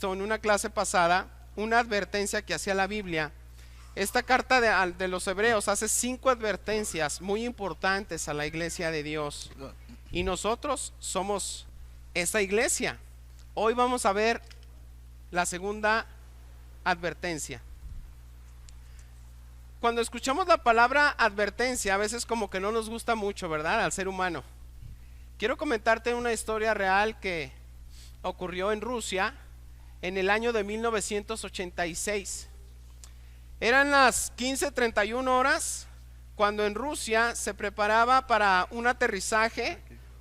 visto en una clase pasada una advertencia que hacía la Biblia. Esta carta de los Hebreos hace 5 advertencias muy importantes a la iglesia de Dios. Y nosotros somos esta iglesia. Hoy vamos a ver la segunda advertencia. Cuando escuchamos la palabra advertencia, a veces como que no nos gusta mucho, ¿verdad? Al ser humano. Quiero comentarte una historia real que ocurrió en Rusia en el año de 1986. Eran las 15:31 horas cuando en Rusia se preparaba para un aterrizaje,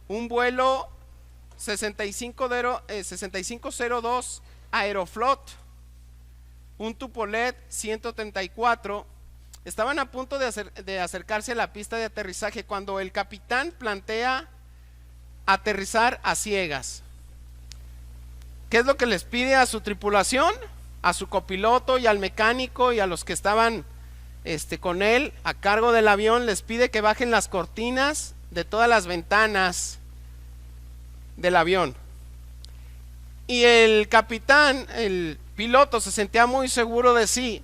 un vuelo 6502 Aeroflot, un Tupolev 134. Estaban a punto de acercarse a la pista de aterrizaje cuando el capitán plantea aterrizar a ciegas. ¿Qué es lo que les pide a su tripulación? A su copiloto y al mecánico y a los que estaban con él a cargo del avión, les pide que bajen las cortinas de todas las ventanas del avión. Y el capitán, el piloto, se sentía muy seguro de sí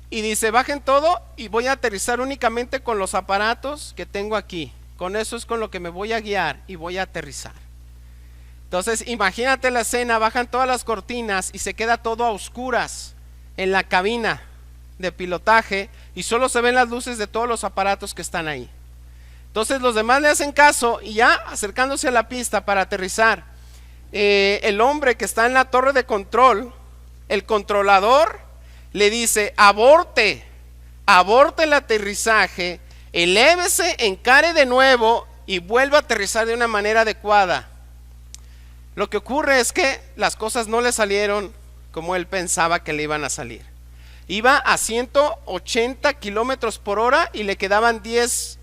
y dice: bajen todo y voy a aterrizar únicamente con los aparatos que tengo aquí. Con eso es con lo que me voy a guiar y voy a aterrizar. Entonces imagínate la escena: bajan todas las cortinas y se queda todo a oscuras en la cabina de pilotaje y solo se ven las luces de todos los aparatos que están ahí. Entonces los demás le hacen caso y ya acercándose a la pista para aterrizar, el hombre que está en la torre de control, el controlador, le dice: aborte el aterrizaje, elévese, encare de nuevo y vuelva a aterrizar de una manera adecuada. Lo que ocurre es que las cosas no le salieron como él pensaba que le iban a salir. Iba a 180 kilómetros por hora y le quedaban 10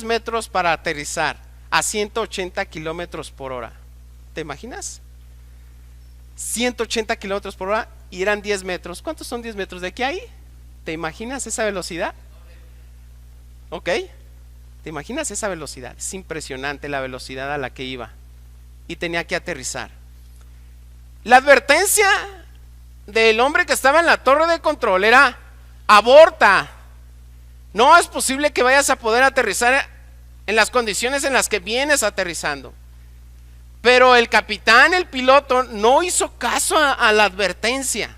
metros para aterrizar a 180 kilómetros por hora. ¿Te imaginas? 180 kilómetros por hora y eran 10 metros. ¿Cuántos son 10 metros de aquí a ahí? ¿Te imaginas esa velocidad? ¿Ok? ¿Te imaginas esa velocidad? Es impresionante la velocidad a la que iba. Y tenía que aterrizar. La advertencia del hombre que estaba en la torre de control era: aborta. No es posible que vayas a poder aterrizar en las condiciones en las que vienes aterrizando. Pero el capitán, el piloto, no hizo caso a la advertencia.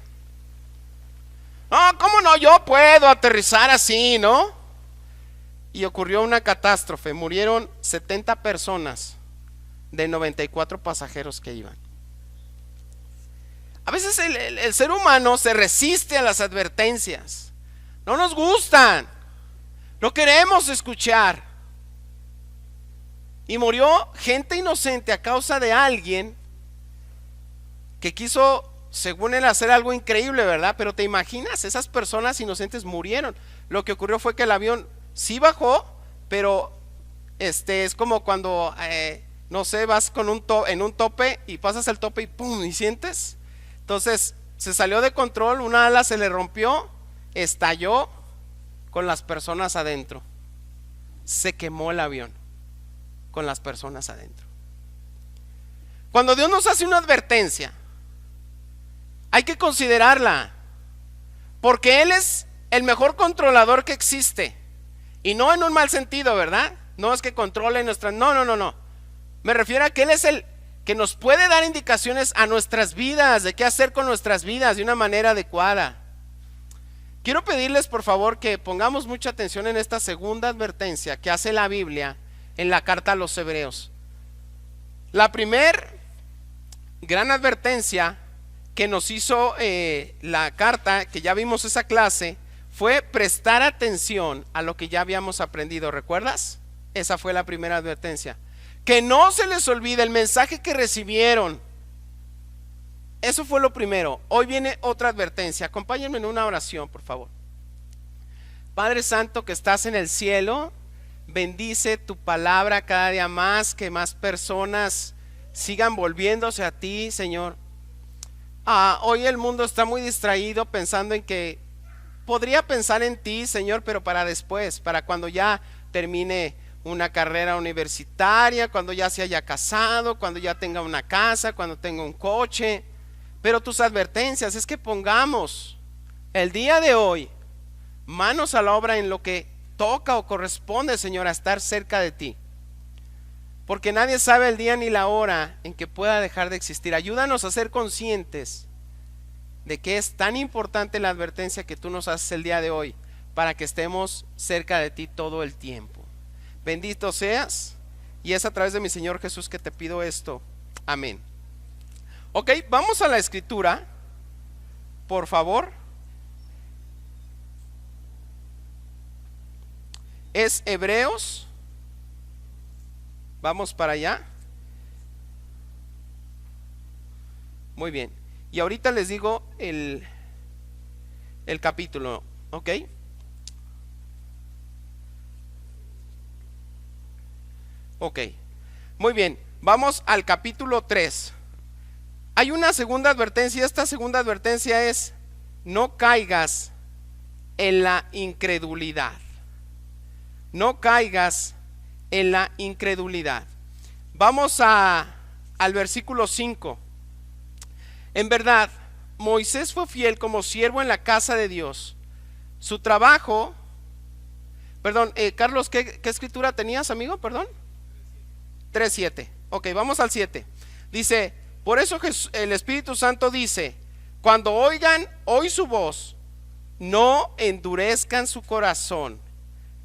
No, ¿cómo no? Yo puedo aterrizar así, ¿no? Y ocurrió una catástrofe. Murieron 70 personas de 94 pasajeros que iban. A veces el ser humano se resiste a las advertencias. No nos gustan, no queremos escuchar. Y murió gente inocente a causa de alguien que quiso, según él, hacer algo increíble, ¿verdad? Pero te imaginas, esas personas inocentes murieron. Lo que ocurrió fue que el avión sí bajó, pero es como cuando no sé, vas en un tope y pasas el tope y ¡pum! Y sientes. Entonces se salió de control, una ala se le rompió, estalló con las personas adentro. Se quemó el avión con las personas adentro. Cuando Dios nos hace una advertencia, hay que considerarla, porque Él es el mejor controlador que existe. Y no en un mal sentido, ¿verdad? No es que controle nuestra... No. Me refiero a que Él es el que nos puede dar indicaciones a nuestras vidas, de qué hacer con nuestras vidas de una manera adecuada. Quiero pedirles por favor que pongamos mucha atención en esta segunda advertencia que hace la Biblia en la carta a los Hebreos. La primer gran advertencia que nos hizo la carta, que ya vimos esa clase, fue prestar atención a lo que ya habíamos aprendido. ¿Recuerdas? Esa fue la primera advertencia. Que no se les olvide el mensaje que recibieron. Eso fue lo primero. Hoy viene otra advertencia. Acompáñenme en una oración, por favor. Padre Santo que estás en el cielo, bendice tu palabra cada día más, que más personas sigan volviéndose a ti, Señor. Hoy el mundo está muy distraído pensando en que podría pensar en ti, Señor, pero para después, para cuando ya termine una carrera universitaria, cuando ya se haya casado, cuando ya tenga una casa, cuando tenga un coche. Pero tus advertencias es que pongamos el día de hoy manos a la obra en lo que toca o corresponde, Señor, a estar cerca de ti. Porque nadie sabe el día ni la hora en que pueda dejar de existir. Ayúdanos a ser conscientes de que es tan importante la advertencia que tú nos haces el día de hoy, para que estemos cerca de ti todo el tiempo. Bendito seas, y es a través de mi Señor Jesús que te pido esto. Amén. Ok, vamos a la escritura, por favor. Es Hebreos. Vamos para allá. Muy bien. Y ahorita les digo el capítulo, ¿ok? Ok. Muy bien. Vamos al capítulo 3. Hay una segunda advertencia. Esta segunda advertencia es: no caigas en la incredulidad. No caigas en la incredulidad. Vamos al versículo 5. En verdad, Moisés fue fiel como siervo en la casa de Dios. Su trabajo, perdón, Carlos, ¿qué escritura tenías, amigo? Perdón. 3:7. Ok, vamos al 7. Dice: por eso el Espíritu Santo dice: cuando oigan hoy su voz, no endurezcan su corazón,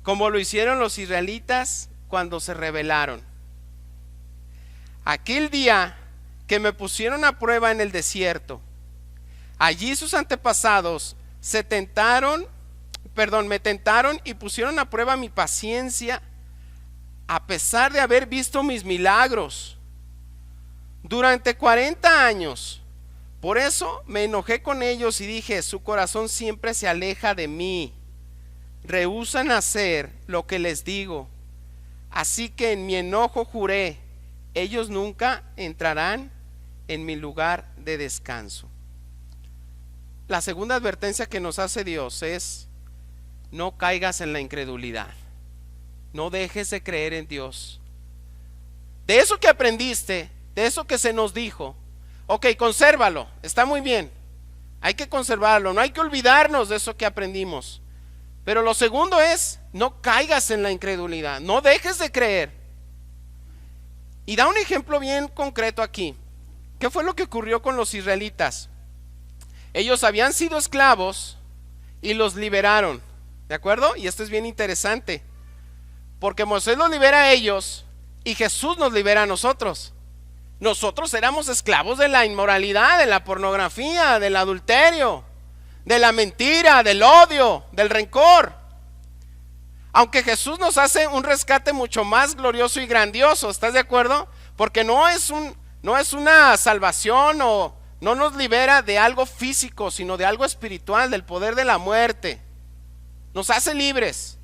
como lo hicieron los israelitas cuando se rebelaron. Aquel día que me pusieron a prueba en el desierto, allí sus antepasados me tentaron y pusieron a prueba mi paciencia, a pesar de haber visto mis milagros durante 40 años. Por eso me enojé con ellos y dije: su corazón siempre se aleja de mí, rehúsan hacer lo que les digo. Así que en mi enojo juré: ellos nunca entrarán en mi lugar de descanso. La segunda advertencia que nos hace Dios es: no caigas en la incredulidad. No dejes de creer en Dios. De eso que aprendiste, de eso que se nos dijo, ok, consérvalo, está muy bien. Hay que conservarlo, no hay que olvidarnos de eso que aprendimos. Pero lo segundo es: no caigas en la incredulidad, no dejes de creer. Y da un ejemplo bien concreto aquí. ¿Qué fue lo que ocurrió con los israelitas? Ellos habían sido esclavos y los liberaron, ¿de acuerdo? Y esto es bien interesante, porque Moisés los libera a ellos y Jesús nos libera a nosotros. Nosotros éramos esclavos de la inmoralidad, de la pornografía, del adulterio, de la mentira, del odio, del rencor. Aunque Jesús nos hace un rescate mucho más glorioso y grandioso, ¿estás de acuerdo? Porque no es una salvación, o no nos libera de algo físico, sino de algo espiritual, del poder de la muerte. Nos hace libres.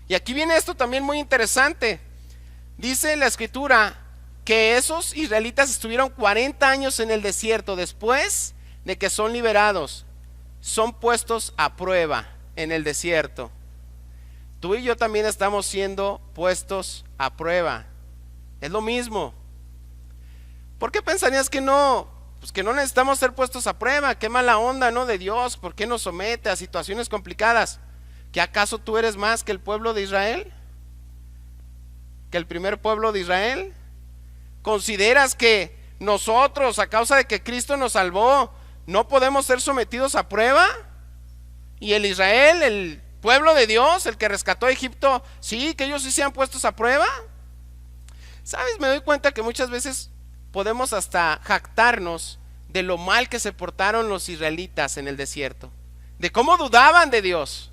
Y aquí viene esto también muy interesante. Dice la escritura que esos israelitas estuvieron 40 años en el desierto. Después de que son liberados, son puestos a prueba en el desierto. Tú y yo también estamos siendo puestos a prueba. Es lo mismo. ¿Por qué pensarías que no? Pues que no necesitamos ser puestos a prueba. Qué mala onda, ¿no? De Dios. ¿Por qué nos somete a situaciones complicadas? ¿Que acaso tú eres más que el pueblo de Israel? ¿Que el primer pueblo de Israel? ¿Consideras que nosotros, a causa de que Cristo nos salvó, no podemos ser sometidos a prueba? Y el Israel, el pueblo de Dios, el que rescató a Egipto, sí, que ellos sí sean puestos a prueba. ¿Sabes? Me doy cuenta que muchas veces podemos hasta jactarnos de lo mal que se portaron los israelitas en el desierto, de cómo dudaban de Dios,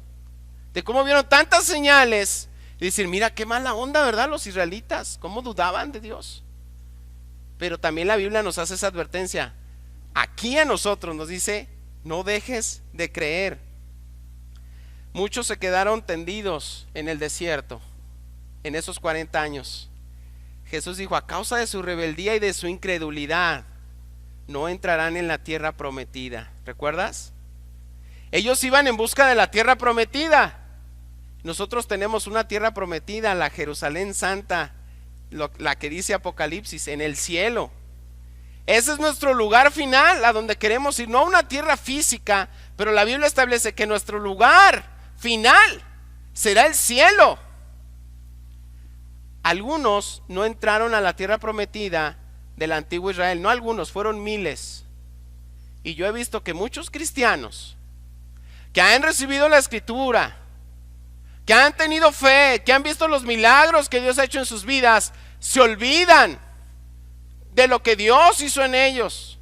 de cómo vieron tantas señales y decir: mira qué mala onda, ¿verdad? Los israelitas, cómo dudaban de Dios. Pero también la Biblia nos hace esa advertencia. Aquí a nosotros nos dice: no dejes de creer. Muchos se quedaron tendidos en el desierto en esos 40 años. Jesús dijo: a causa de su rebeldía y de su incredulidad, no entrarán en la tierra prometida. ¿Recuerdas? Ellos iban en busca de la tierra prometida. Nosotros tenemos una tierra prometida, la Jerusalén Santa, la que dice Apocalipsis, en el cielo. Ese es nuestro lugar final, a donde queremos ir, no a una tierra física, pero la Biblia establece que nuestro lugar final será el cielo. Algunos no entraron a la tierra prometida del antiguo Israel, no algunos, fueron miles. Y yo he visto que muchos cristianos que han recibido la escritura, que han tenido fe, que han visto los milagros que Dios ha hecho en sus vidas, se olvidan de lo que Dios hizo en ellos,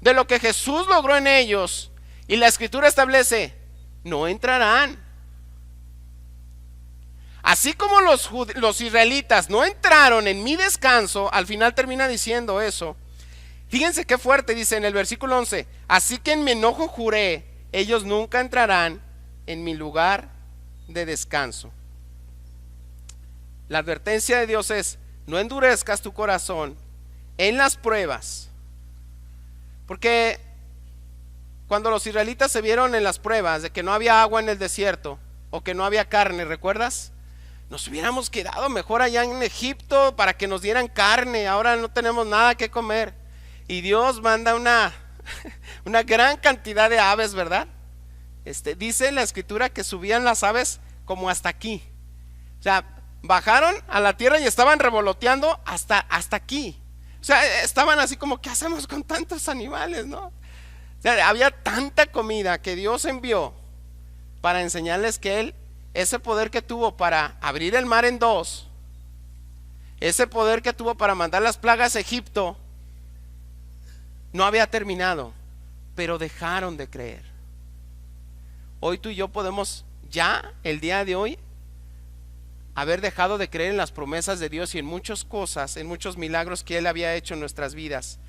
de lo que Jesús logró en ellos, y la escritura establece, no entrarán. Así como los israelitas no entraron en mi descanso, al final termina diciendo eso. Fíjense qué fuerte, dice en el versículo 11, así que en mi enojo juré, ellos nunca entrarán en mi lugar de descanso. La advertencia de Dios es, no endurezcas tu corazón en las pruebas, porque cuando los israelitas se vieron en las pruebas de que no había agua en el desierto o que no había carne, ¿recuerdas? Nos hubiéramos quedado mejor allá en Egipto para que nos dieran carne, ahora no tenemos nada que comer, y Dios manda una gran cantidad de aves, ¿verdad? Dice la escritura que subían las aves como hasta aquí, o sea, bajaron a la tierra y estaban revoloteando hasta aquí. O sea, estaban así como, ¿qué hacemos con tantos animales, no? O sea, había tanta comida que Dios envió para enseñarles que Él, ese poder que tuvo para abrir el mar en dos, ese poder que tuvo para mandar las plagas a Egipto, no había terminado, pero dejaron de creer. Hoy tú y yo podemos ya, el día de hoy, haber dejado de creer en las promesas de Dios y en muchas cosas, en muchos milagros que Él había hecho en nuestras vidas.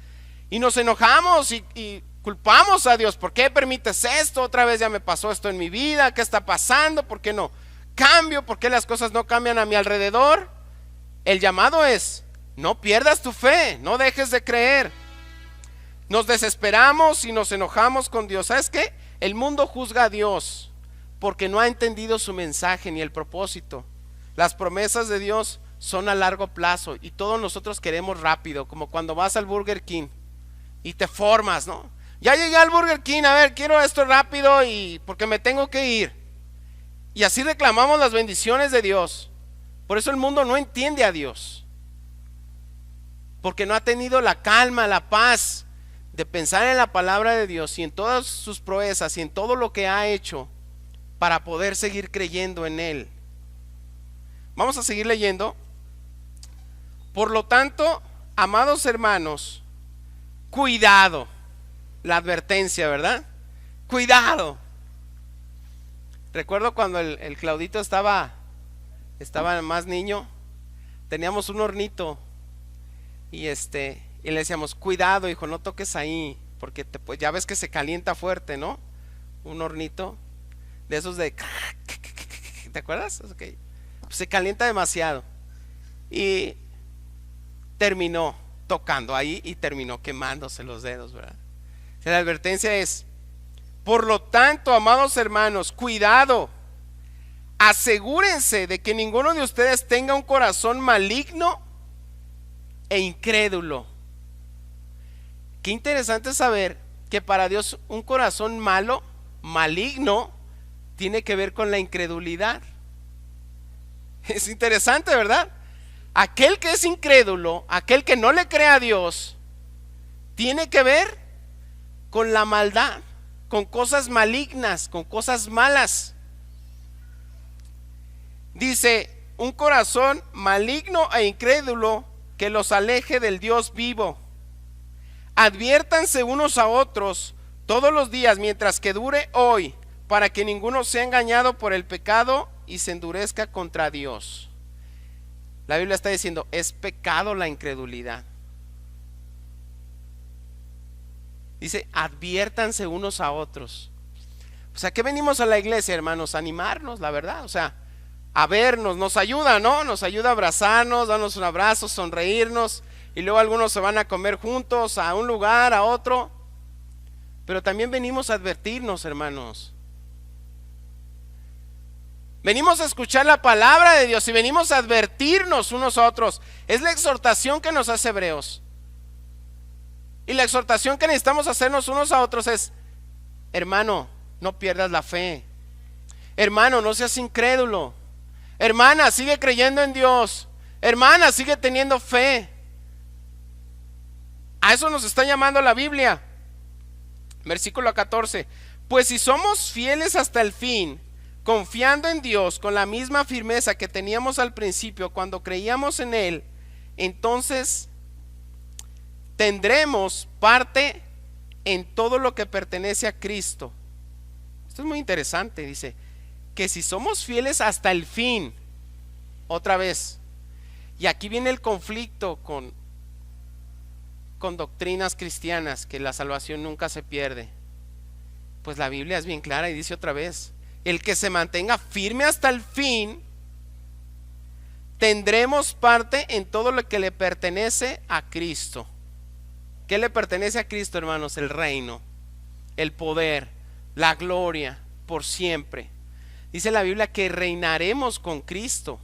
Y nos enojamos y culpamos a Dios. ¿Por qué permites esto? Otra vez ya me pasó esto en mi vida. ¿Qué está pasando? ¿Por qué no cambio? ¿Por qué las cosas no cambian a mi alrededor? El llamado es, no pierdas tu fe, no dejes de creer. Nos desesperamos y nos enojamos con Dios. ¿Sabes qué? El mundo juzga a Dios porque no ha entendido su mensaje ni el propósito. Las promesas de Dios son a largo plazo y todos nosotros queremos rápido, como cuando vas al Burger King y te formas, ¿no? Ya llegué al Burger King, a ver, quiero esto rápido y porque me tengo que ir. Y así reclamamos las bendiciones de Dios. Por eso el mundo no entiende a Dios, porque no ha tenido la calma, la paz de pensar en la palabra de Dios y en todas sus proezas y en todo lo que ha hecho para poder seguir creyendo en Él. Vamos a seguir leyendo. Por lo tanto, amados hermanos, cuidado. La advertencia, ¿verdad? Cuidado. Recuerdo cuando el Claudito estaba más niño, teníamos un hornito y le decíamos, cuidado hijo, no toques ahí, porque pues, ya ves que se calienta fuerte, ¿no? Un hornito de esos de... ¿Te acuerdas? Okay. Se calienta demasiado y terminó tocando ahí y terminó quemándose los dedos, ¿verdad? O sea, la advertencia es, por lo tanto, amados hermanos, cuidado, asegúrense de que ninguno de ustedes tenga un corazón maligno e incrédulo. Qué interesante saber que para Dios un corazón malo, maligno, tiene que ver con la incredulidad. Es interesante, ¿verdad? Aquel que es incrédulo, aquel que no le cree a Dios, tiene que ver con la maldad, con cosas malignas, con cosas malas. Dice, un corazón maligno e incrédulo que los aleje del Dios vivo. Adviértanse unos a otros todos los días mientras que dure hoy, para que ninguno sea engañado por el pecado y se endurezca contra Dios. La Biblia está diciendo, es pecado la incredulidad. Dice, adviértanse unos a otros. O sea, ¿qué venimos a la iglesia, hermanos? A animarnos, la verdad. O sea, a vernos, nos ayuda, ¿no? Nos ayuda a abrazarnos, darnos un abrazo, sonreírnos. Y luego algunos se van a comer juntos a un lugar, a otro. Pero también venimos a advertirnos, hermanos. Venimos a escuchar la palabra de Dios y venimos a advertirnos unos a otros. Es la exhortación que nos hace Hebreos. Y la exhortación que necesitamos hacernos unos a otros es: hermano, no pierdas la fe. Hermano, no seas incrédulo. Hermana, sigue creyendo en Dios. Hermana, sigue teniendo fe. A eso nos está llamando la Biblia. Versículo 14. Pues si somos fieles hasta el fin, confiando en Dios con la misma firmeza que teníamos al principio cuando creíamos en Él, entonces tendremos parte en todo lo que pertenece a Cristo. Esto es muy interesante. Dice que si somos fieles hasta el fin, otra vez, y aquí viene el conflicto con doctrinas cristianas, que la salvación nunca se pierde. Pues la Biblia es bien clara y dice otra vez: el que se mantenga firme hasta el fin, tendremos parte en todo lo que le pertenece a Cristo. ¿Qué le pertenece a Cristo, hermanos? El reino, el poder, la gloria por siempre. Dice la Biblia que reinaremos con Cristo,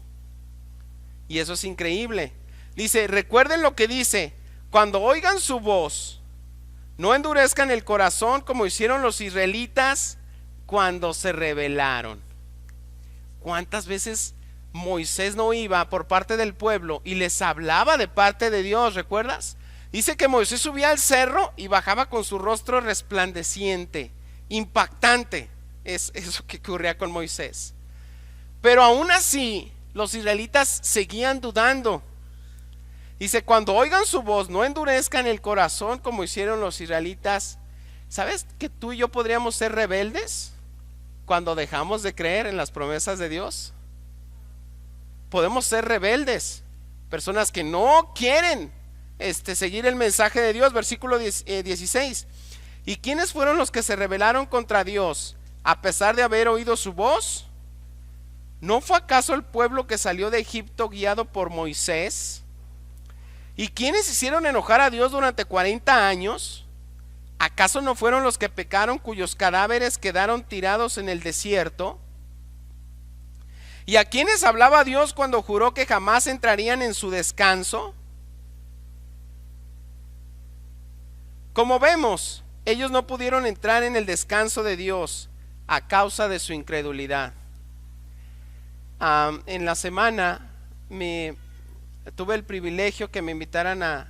y eso es increíble. Dice, recuerden lo que dice: cuando oigan su voz, no endurezcan el corazón como hicieron los israelitas cuando se rebelaron. ¿Cuántas veces Moisés no iba por parte del pueblo y les hablaba de parte de Dios? ¿Recuerdas? Dice que Moisés subía al cerro y bajaba con su rostro resplandeciente, impactante. Es eso que ocurría con Moisés. Pero aún así, los israelitas seguían dudando. Dice, cuando oigan su voz, no endurezcan el corazón como hicieron los israelitas. ¿Sabes que tú y yo podríamos ser rebeldes cuando dejamos de creer en las promesas de Dios? Podemos ser rebeldes, personas que no quieren seguir el mensaje de Dios. Versículo 16. ¿Y quiénes fueron los que se rebelaron contra Dios a pesar de haber oído su voz? ¿No fue acaso el pueblo que salió de Egipto guiado por Moisés? ¿Y quiénes hicieron enojar a Dios durante 40 años? ¿Acaso no fueron los que pecaron, cuyos cadáveres quedaron tirados en el desierto? ¿Y a quiénes hablaba Dios cuando juró que jamás entrarían en su descanso? Como vemos, ellos no pudieron entrar en el descanso de Dios a causa de su incredulidad. En la semana tuve el privilegio que me invitaran a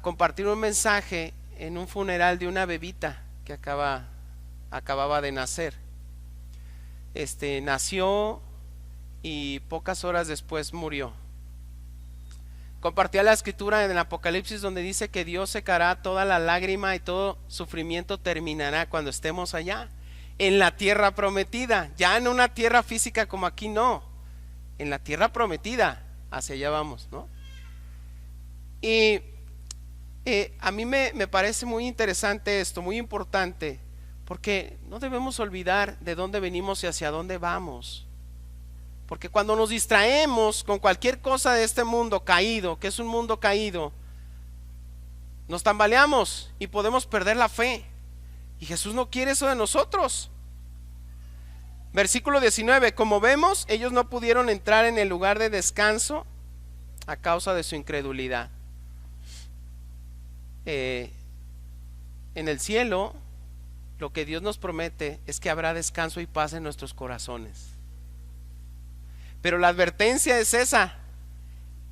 compartir un mensaje en un funeral de una bebita que acababa de nacer. Nació y pocas horas después murió. Compartía la escritura en el Apocalipsis, donde dice que Dios secará toda la lágrima y todo sufrimiento terminará cuando estemos allá en la tierra prometida. Ya en una tierra física como aquí, no, en la tierra prometida. Hacia allá vamos, ¿no? Y a mí me parece muy interesante esto, muy importante, porque no debemos olvidar de dónde venimos y hacia dónde vamos. Porque cuando nos distraemos con cualquier cosa de este mundo caído, que es un mundo caído, nos tambaleamos y podemos perder la fe. Y Jesús no quiere eso de nosotros. Versículo 19. Como vemos, ellos no pudieron entrar en el lugar de descanso a causa de su incredulidad. En el cielo, lo que Dios nos promete es que habrá descanso y paz en nuestros corazones. Pero la advertencia es esa: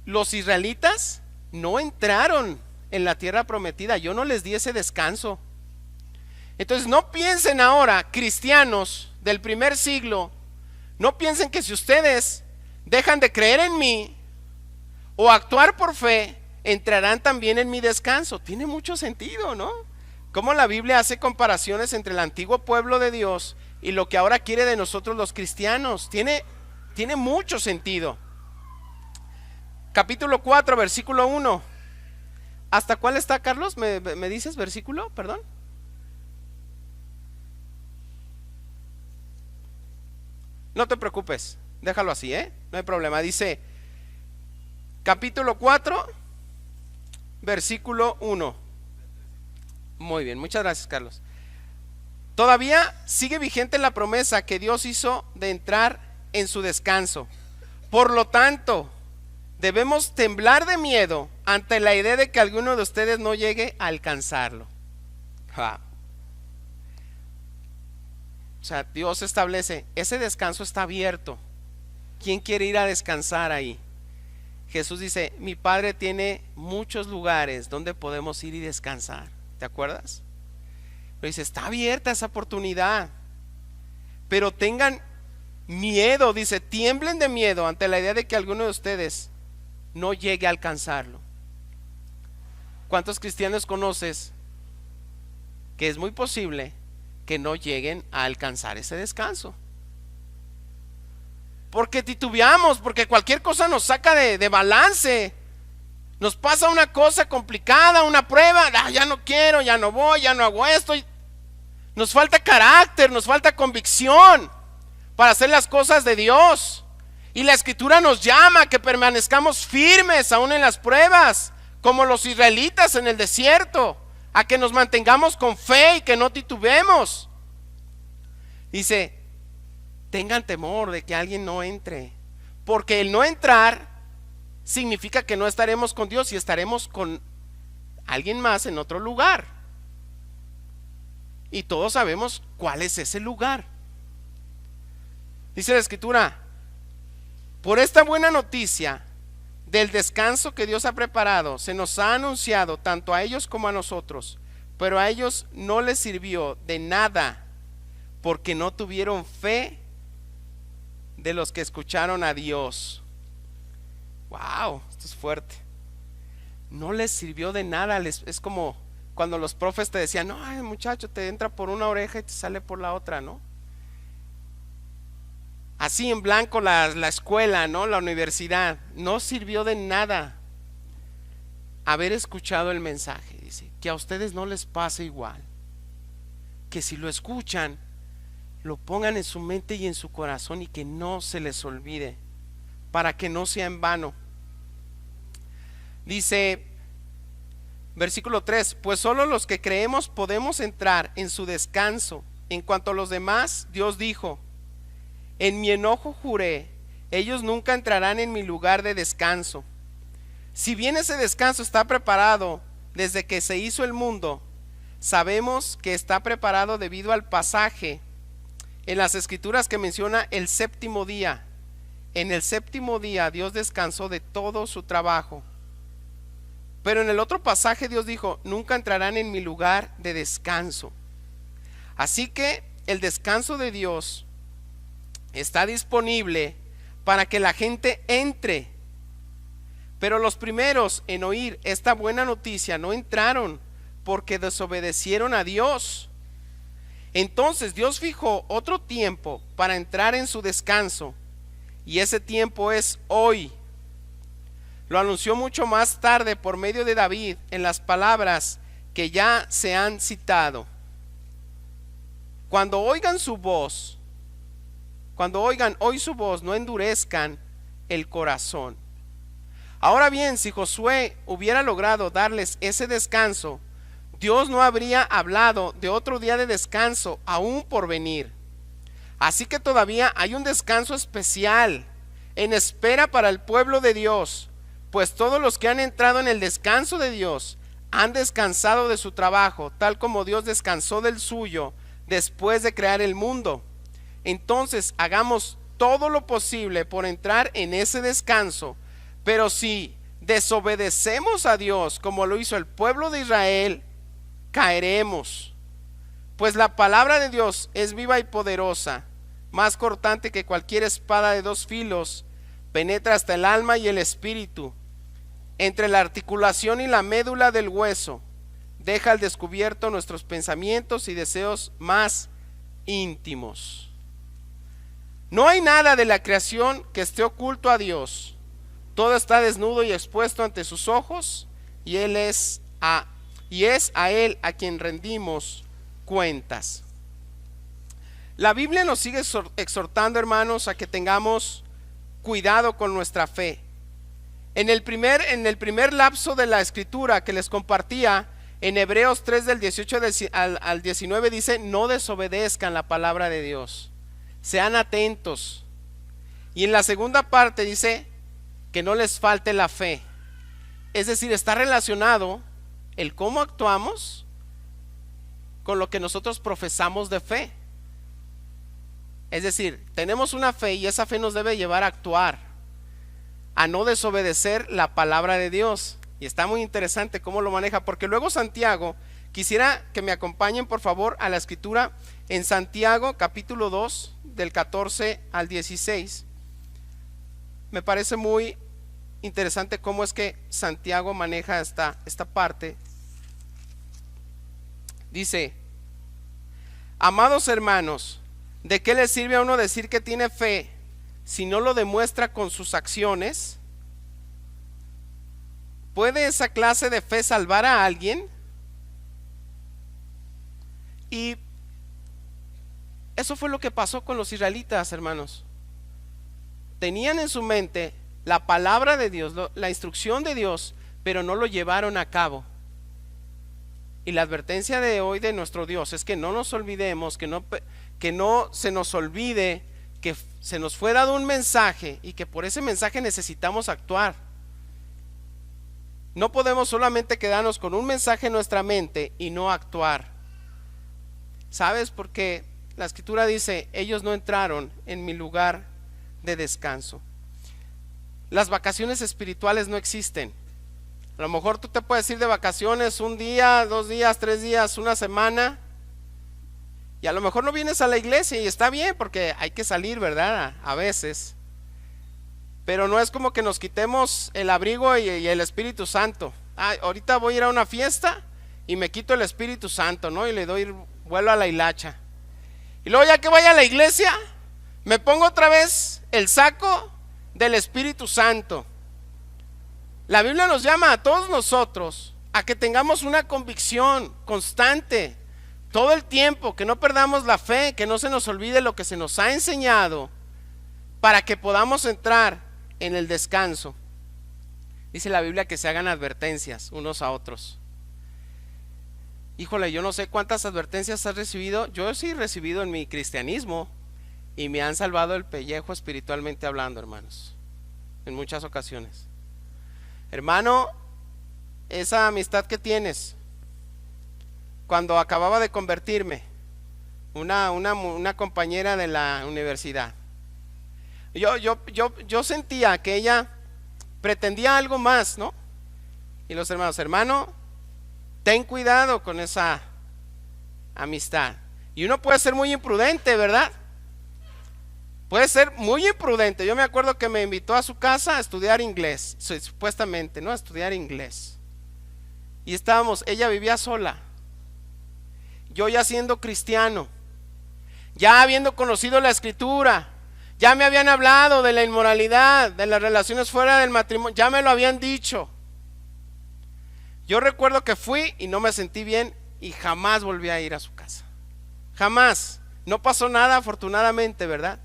los israelitas no entraron en la tierra prometida. Yo no les di ese descanso. Entonces no piensen ahora, cristianos del primer siglo, no piensen que si ustedes dejan de creer en mí o actuar por fe, entrarán también en mi descanso. Tiene mucho sentido, ¿no? Como la Biblia hace comparaciones entre el antiguo pueblo de Dios y lo que ahora quiere de nosotros los cristianos. Tiene mucho sentido. Capítulo 4, versículo 1. ¿Hasta cuál está, Carlos? ¿Me dices versículo? Perdón. No te preocupes, déjalo así, no hay problema. Dice capítulo 4, versículo 1. Muy bien, muchas gracias, Carlos. Todavía sigue vigente la promesa que Dios hizo de entrar en su descanso. Por lo tanto, Debemos temblar de miedo ante la idea de que alguno de ustedes no llegue a alcanzarlo. Ja. O sea, Dios establece, ese descanso está abierto. ¿Quién quiere ir a descansar ahí? Jesús dice, mi Padre tiene muchos lugares donde podemos ir y descansar. ¿Te acuerdas? Pero dice, está abierta esa oportunidad. Pero tengan miedo, dice, tiemblen de miedo ante la idea de que alguno de ustedes no llegue a alcanzarlo. ¿Cuántos cristianos conoces que es muy posible que no lleguen a alcanzar ese descanso? Porque titubeamos, porque cualquier cosa nos saca de balance. Nos pasa una cosa complicada, una prueba, ya no quiero, ya no voy, ya no hago esto. Nos falta carácter, nos falta convicción para hacer las cosas de Dios. Y la Escritura nos llama a que permanezcamos firmes aún en las pruebas, como los israelitas en el desierto, a que nos mantengamos con fe y que no titubemos. Dice, tengan temor de que alguien no entre, porque el no entrar significa que no estaremos con Dios y estaremos con alguien más en otro lugar. Y todos sabemos cuál es ese lugar. Dice la Escritura, por esta buena noticia del descanso que Dios ha preparado, se nos ha anunciado tanto a ellos como a nosotros, pero a ellos no les sirvió de nada, porque no tuvieron fe de los que escucharon a Dios. Wow, esto es fuerte. No les sirvió de nada. Es como cuando los profes te decían, no, ay, muchacho, te entra por una oreja y te sale por la otra, ¿no? Así en blanco la escuela, ¿no? La universidad. No sirvió de nada haber escuchado el mensaje. Dice, que a ustedes no les pase igual. Que si lo escuchan, lo pongan en su mente y en su corazón y que no se les olvide, para que no sea en vano. Dice versículo 3, pues solo los que creemos podemos entrar en su descanso. En cuanto a los demás, Dios dijo, en mi enojo juré, ellos nunca entrarán en mi lugar de descanso. Si bien ese descanso está preparado desde que se hizo el mundo, sabemos que está preparado debido al pasaje en las Escrituras que menciona el séptimo día. En el séptimo día Dios descansó de todo su trabajo. Pero en el otro pasaje Dios dijo, nunca entrarán en mi lugar de descanso. Así que el descanso de Dios está disponible para que la gente entre. Pero los primeros en oír esta buena noticia no entraron porque desobedecieron a Dios. Entonces Dios fijó otro tiempo para entrar en su descanso, y ese tiempo es hoy. Lo anunció mucho más tarde por medio de David en las palabras que ya se han citado. Cuando oigan hoy su voz, no endurezcan el corazón. Ahora bien, si Josué hubiera logrado darles ese descanso, Dios no habría hablado de otro día de descanso aún por venir. Así que todavía hay un descanso especial en espera para el pueblo de Dios, pues todos los que han entrado en el descanso de Dios han descansado de su trabajo, tal como Dios descansó del suyo después de crear el mundo. Entonces hagamos todo lo posible por entrar en ese descanso, pero si desobedecemos a Dios como lo hizo el pueblo de Israel, caeremos, pues la palabra de Dios es viva y poderosa, más cortante que cualquier espada de dos filos, penetra hasta el alma y el espíritu, entre la articulación y la médula del hueso, deja al descubierto nuestros pensamientos y deseos más íntimos. No hay nada de la creación que esté oculto a Dios, todo está desnudo y expuesto ante sus ojos, y es a Él a quien rendimos cuentas. La Biblia nos sigue exhortando, hermanos, a que tengamos cuidado con nuestra fe. En el primer lapso de la escritura que les compartía, en Hebreos 3 del 18 al 19 dice, no desobedezcan la palabra de Dios, sean atentos. Y en la segunda parte dice que no les falte la fe. Es decir, está relacionado el cómo actuamos con lo que nosotros profesamos de fe. Es decir, tenemos una fe y esa fe nos debe llevar a actuar, a no desobedecer la palabra de Dios. Y está muy interesante cómo lo maneja, porque luego Santiago, quisiera que me acompañen por favor a la escritura en Santiago capítulo 2 del 14 al 16. Me parece muy interesante cómo es que Santiago maneja esta parte. Dice: amados hermanos, ¿de qué le sirve a uno decir que tiene fe si no lo demuestra con sus acciones? ¿Puede esa clase de fe salvar a alguien? Y eso fue lo que pasó con los israelitas, hermanos. Tenían en su mente la palabra de Dios, la instrucción de Dios, pero no lo llevaron a cabo. Y la advertencia de hoy de nuestro Dios es que no nos olvidemos, que no se nos olvide que se nos fue dado un mensaje y que por ese mensaje necesitamos actuar. No podemos solamente quedarnos con un mensaje en nuestra mente y no actuar. ¿Sabes? Porque la escritura dice: ellos no entraron en mi lugar de descanso. Las vacaciones espirituales no existen. A lo mejor tú te puedes ir de vacaciones un día, 2 días, 3 días, una semana, y a lo mejor no vienes a la iglesia, y está bien porque hay que salir, ¿verdad? A veces. Pero no es como que nos quitemos el abrigo y el Espíritu Santo. Ahorita voy a ir a una fiesta y me quito el Espíritu Santo, ¿no? Y le doy vuelo a la hilacha. Y luego ya que vaya a la iglesia, me pongo otra vez el saco del Espíritu Santo. La Biblia nos llama a todos nosotros a que tengamos una convicción constante todo el tiempo, que no perdamos la fe, que no se nos olvide lo que se nos ha enseñado, para que podamos entrar en el descanso. Dice la Biblia que se hagan advertencias unos a otros. Híjole, yo no sé cuántas advertencias has recibido. Yo sí he recibido en mi cristianismo y me han salvado el pellejo espiritualmente hablando, hermanos, en muchas ocasiones. Hermano, esa amistad que tienes, cuando acababa de convertirme, una compañera de la universidad, yo sentía que ella pretendía algo más, ¿no? Y los hermanos: hermano, ten cuidado con esa amistad. Y uno puede ser muy imprudente, ¿verdad? Puede ser muy imprudente. Yo me acuerdo que me invitó a su casa a estudiar inglés, supuestamente, ¿no? A estudiar inglés. Y ella vivía sola, yo ya siendo cristiano, ya habiendo conocido la escritura, ya me habían hablado de la inmoralidad, de las relaciones fuera del matrimonio, ya me lo habían dicho. Yo recuerdo que fui y no me sentí bien y jamás volví a ir a su casa. Jamás. No pasó nada, afortunadamente, ¿verdad?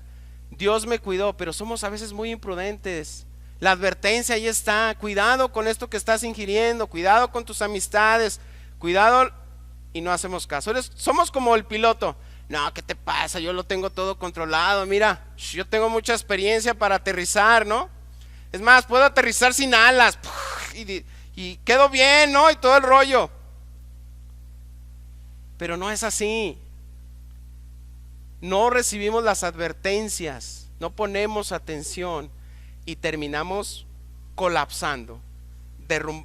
Dios me cuidó, pero somos a veces muy imprudentes. La advertencia ahí está: cuidado con esto que estás ingiriendo, cuidado con tus amistades, cuidado, y no hacemos caso. Somos como el piloto: no, ¿qué te pasa? Yo lo tengo todo controlado, mira, yo tengo mucha experiencia para aterrizar, ¿no? Es más, puedo aterrizar sin alas y quedo bien, ¿no? Y todo el rollo. Pero no es así. No recibimos las advertencias, no ponemos atención y terminamos colapsando,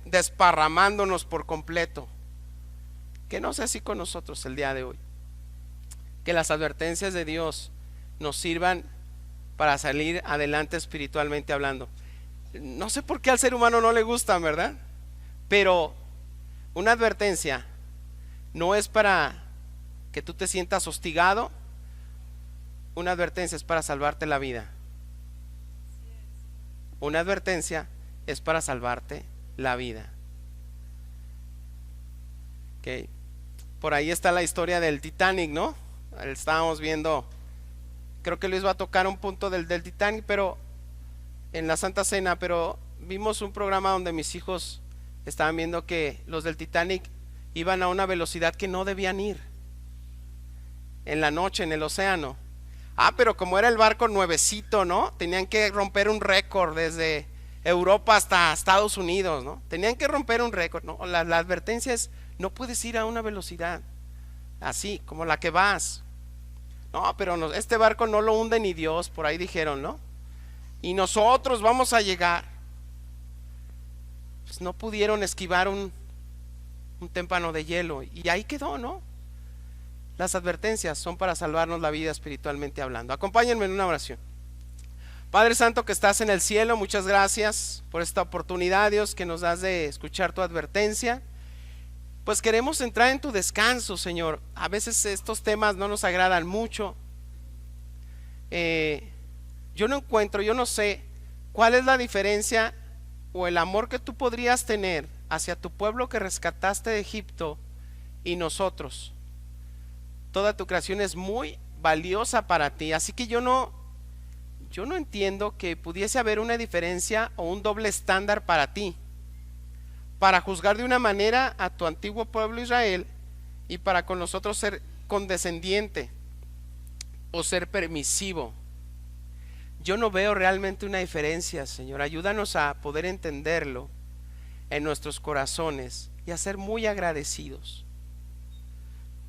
desparramándonos por completo. Que no sea así con nosotros el día de hoy. Que las advertencias de Dios nos sirvan para salir adelante espiritualmente hablando. No sé por qué al ser humano no le gustan, ¿verdad? Pero una advertencia no es para que tú te sientas hostigado. Una advertencia es para salvarte la vida. Una advertencia es para salvarte la vida. Okay. Por ahí está la historia del Titanic, ¿no? Estábamos viendo, creo que Luis va a tocar un punto del Titanic, pero en la Santa Cena, pero vimos un programa donde mis hijos estaban viendo que los del Titanic iban a una velocidad que no debían ir en la noche en el océano. Pero como era el barco nuevecito, ¿no? Tenían que romper un récord desde Europa hasta Estados Unidos, ¿no? Tenían que romper un récord, ¿no? La advertencia es, no puedes ir a una velocidad así como la que vas. No, pero este barco no lo hunde ni Dios, por ahí dijeron, ¿no? Y nosotros vamos a llegar. Pues no pudieron esquivar un témpano de hielo y ahí quedó, ¿no? Las advertencias son para salvarnos la vida espiritualmente hablando. Acompáñenme en una oración. Padre Santo que estás en el cielo, muchas gracias por esta oportunidad, Dios, que nos das de escuchar tu advertencia. Pues queremos entrar en tu descanso, Señor. A veces estos temas no nos agradan mucho. Yo no sé cuál es la diferencia o el amor que tú podrías tener hacia tu pueblo que rescataste de Egipto y nosotros. Toda tu creación es muy valiosa para ti, así que yo no entiendo que pudiese haber una diferencia o un doble estándar para ti, para juzgar de una manera a tu antiguo pueblo Israel y para con nosotros ser condescendiente o ser permisivo. Yo no veo realmente una diferencia, Señor. Ayúdanos a poder entenderlo en nuestros corazones y a ser muy agradecidos.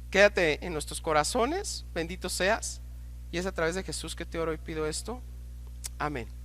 Quédate en nuestros corazones, bendito seas, y es a través de Jesús que te oro y pido esto. Amén.